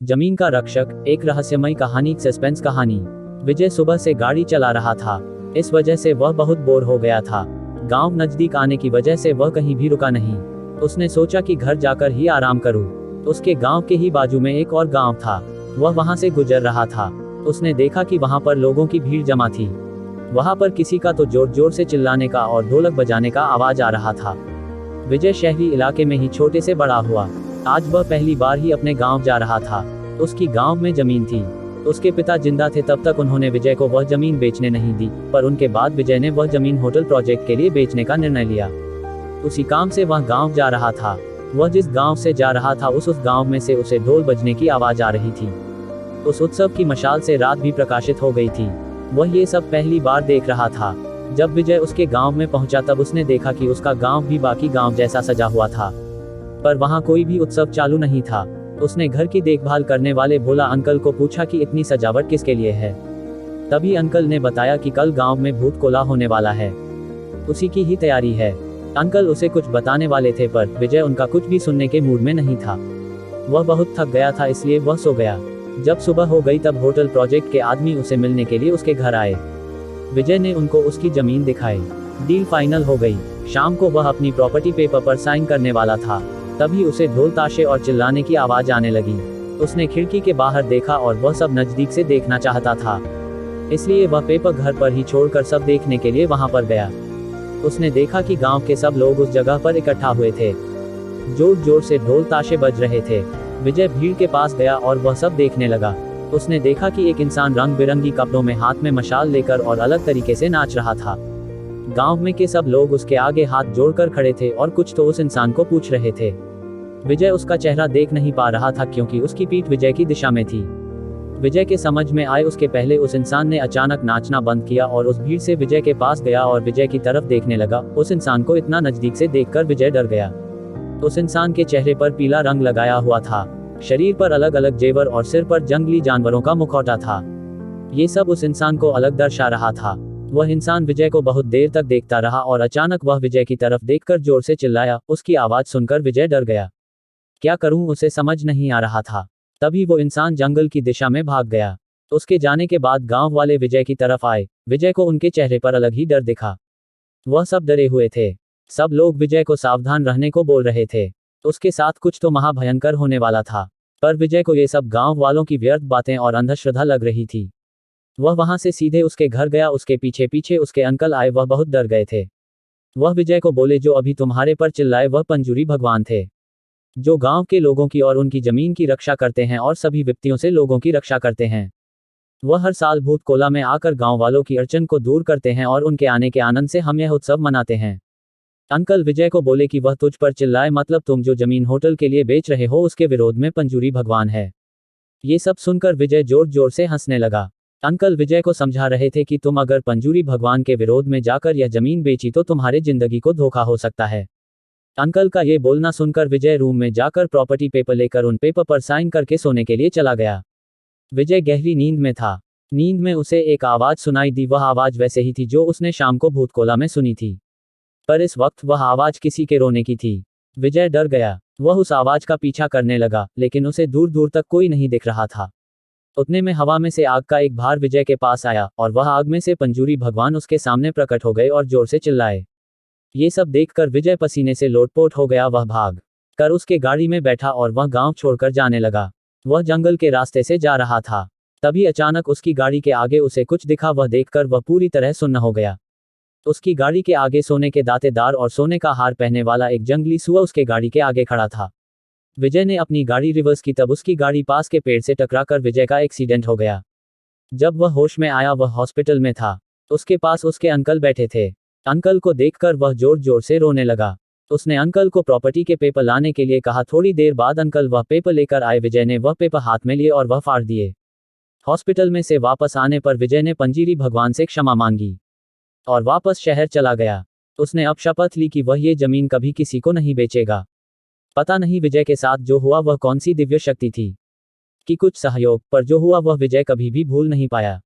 जमीन का रक्षक, एक रहस्यमय कहानी, सस्पेंस कहानी। विजय सुबह से गाड़ी चला रहा था। इस वजह से वह बहुत बोर हो गया था। गांव नजदीक आने की वजह से वह कहीं भी रुका नहीं। उसने सोचा कि घर जाकर ही आराम करूं। उसके गांव के ही बाजू में एक और गांव था। वह वहां से गुजर रहा था। उसने देखा कि वहां पर लोगों की भीड़ जमा थी। वहां पर किसी का तो जोर जोर से चिल्लाने का और ढोलक बजाने का आवाज आ रहा था। विजय शहरी इलाके में ही छोटे से बड़ा हुआ। आज वह पहली बार ही अपने गांव जा रहा था। उसकी गांव में जमीन थी। उसके पिता जिंदा थे तब तक उन्होंने विजय को वह जमीन बेचने नहीं दी, पर उनके बाद विजय ने वह जमीन होटल प्रोजेक्ट के लिए बेचने का निर्णय लिया। उसी काम से वह गांव जा रहा था। वह जिस गांव से जा रहा था उस गांव में से उसे ढोल बजने की आवाज आ रही थी। उस उत्सव की मशाल से रात भी प्रकाशित हो गई थी। वह ये सब पहली बार देख रहा था। जब विजय उसके गांव में पहुंचा तब उसने देखा कि उसका गांव भी बाकी गांव जैसा सजा हुआ था, पर वहां कोई भी उत्सव चालू नहीं था। उसने घर की देखभाल करने वाले भोला अंकल को पूछा कि इतनी सजावट किसके लिए है। तभी अंकल ने बताया कि कल गांव में भूत कोला होने वाला है, उसी की ही तैयारी है। अंकल उसे कुछ बताने वाले थे, पर विजय उनका कुछ भी सुनने के मूड में नहीं था। वह बहुत थक गया था, इसलिए वह सो गया। जब सुबह हो गई तब होटल प्रोजेक्ट के आदमी उसे मिलने के लिए उसके घर आए। विजय ने उनको उसकी जमीन दिखाई। डील फाइनल हो गई। शाम को वह अपनी प्रॉपर्टी पेपर पर साइन करने वाला था। तभी उसे ढोल ताशे और चिल्लाने की आवाज आने लगी। उसने खिड़की के बाहर देखा और वह सब नजदीक से देखना चाहता था, इसलिए वह पेपर घर पर ही छोड़कर सब देखने के लिए वहां पर गया। उसने देखा कि गांव के सब लोग उस जगह पर इकट्ठा हुए थे। जोर जोर से ढोल ताशे बज रहे थे। विजय भीड़ के पास गया और वह सब देखने लगा। उसने देखा कि एक इंसान रंग बिरंगी कपड़ों में हाथ में मशाल लेकर और अलग तरीके से नाच रहा था। गांव में के सब लोग उसके आगे हाथ जोड़कर खड़े थे और कुछ तो उस इंसान को पूछ रहे थे। विजय उसका चेहरा देख नहीं पा रहा था क्योंकि उसकी पीठ विजय की दिशा में थी। विजय के समझ में आए उसके पहले उस इंसान ने अचानक नाचना बंद किया और उस भीड़ से विजय के पास गया और विजय की तरफ देखने लगा। उस इंसान को इतना नजदीक से देखकर विजय डर गया। उस इंसान के चेहरे पर पीला रंग लगाया हुआ था, शरीर पर अलग अलग जेवर और सिर पर जंगली जानवरों का मुखौटा था। ये सब उस इंसान को अलग दर्शा रहा था। वह इंसान विजय को बहुत देर तक देखता रहा और अचानक वह विजय की तरफ देखकर जोर से चिल्लाया। उसकी आवाज सुनकर विजय डर गया। क्या करूं, उसे समझ नहीं आ रहा था। तभी वो इंसान जंगल की दिशा में भाग गया। उसके जाने के बाद गांव वाले विजय की तरफ आए। विजय को उनके चेहरे पर अलग ही डर दिखा। वह सब डरे हुए थे। सब लोग विजय को सावधान रहने को बोल रहे थे। उसके साथ कुछ तो महाभयंकर होने वाला था, पर विजय को ये सब गांव वालों की व्यर्थ बातें और अंधश्रद्धा लग रही थी। वह वहां से सीधे उसके घर गया। उसके पीछे पीछे उसके अंकल आए। वह बहुत डर गए थे। वह विजय को बोले, जो अभी तुम्हारे पर चिल्लाए वह पंजूरी भगवान थे, जो गांव के लोगों की और उनकी जमीन की रक्षा करते हैं और सभी विपत्तियों से लोगों की रक्षा करते हैं। वह हर साल भूत कोला में आकर गांव वालों की अड़चन को दूर करते हैं और उनके आने के आनंद से हम यह उत्सव मनाते हैं। अंकल विजय को बोले कि वह तुझ पर चिल्लाए, मतलब तुम जो जमीन होटल के लिए बेच रहे हो उसके विरोध में पंजूरी भगवान है। ये सब सुनकर विजय जोर जोर से हंसने लगा। अंकल विजय को समझा रहे थे कि तुम अगर पंजूरी भगवान के विरोध में जाकर यह जमीन बेची तो तुम्हारे जिंदगी को धोखा हो सकता है। अंकल का ये बोलना सुनकर विजय रूम में जाकर प्रॉपर्टी पेपर लेकर उन पेपर पर साइन करके सोने के लिए चला गया। विजय गहरी नींद में था। नींद में उसे एक आवाज सुनाई दी। वह आवाज वैसे ही थी जो उसने शाम को भूतकोला में सुनी थी, पर इस वक्त वह आवाज किसी के रोने की थी। विजय डर गया। वह उस आवाज का पीछा करने लगा, लेकिन उसे दूर दूर तक कोई नहीं दिख रहा था। उतने में हवा में से आग का एक भार विजय के पास आया और वह आग में से पंजूरी भगवान उसके सामने प्रकट हो गए और जोर से चिल्लाए। ये सब देखकर विजय पसीने से लोटपोट हो गया। वह भाग कर उसके गाड़ी में बैठा और वह गांव छोड़कर जाने लगा। वह जंगल के रास्ते से जा रहा था। तभी अचानक उसकी गाड़ी के आगे उसे कुछ दिखा। वह देखकर वह पूरी तरह सुन्न हो गया। उसकी गाड़ी के आगे सोने के दांतेदार और सोने का हार पहनने वाला एक जंगली सुअर उसके गाड़ी के आगे खड़ा था। विजय ने अपनी गाड़ी रिवर्स की तब उसकी गाड़ी पास के पेड़ से टकराकर विजय का एक्सीडेंट हो गया। जब वह होश में आया वह हॉस्पिटल में था। उसके पास उसके अंकल बैठे थे। अंकल को देखकर वह जोर जोर से रोने लगा। उसने अंकल को प्रॉपर्टी के पेपर लाने के लिए कहा। थोड़ी देर बाद अंकल वह पेपर लेकर आए। विजय ने वह पेपर हाथ में लिए और वह फाड़ दिए। हॉस्पिटल में से वापस आने पर विजय ने पंजीरी भगवान से क्षमा मांगी और वापस शहर चला गया। उसने अब शपथ ली कि वह ये जमीन कभी किसी को नहीं बेचेगा। पता नहीं विजय के साथ जो हुआ वह कौन सी दिव्य शक्ति थी कि कुछ सहयोग, पर जो हुआ वह विजय कभी भी भूल नहीं पाया।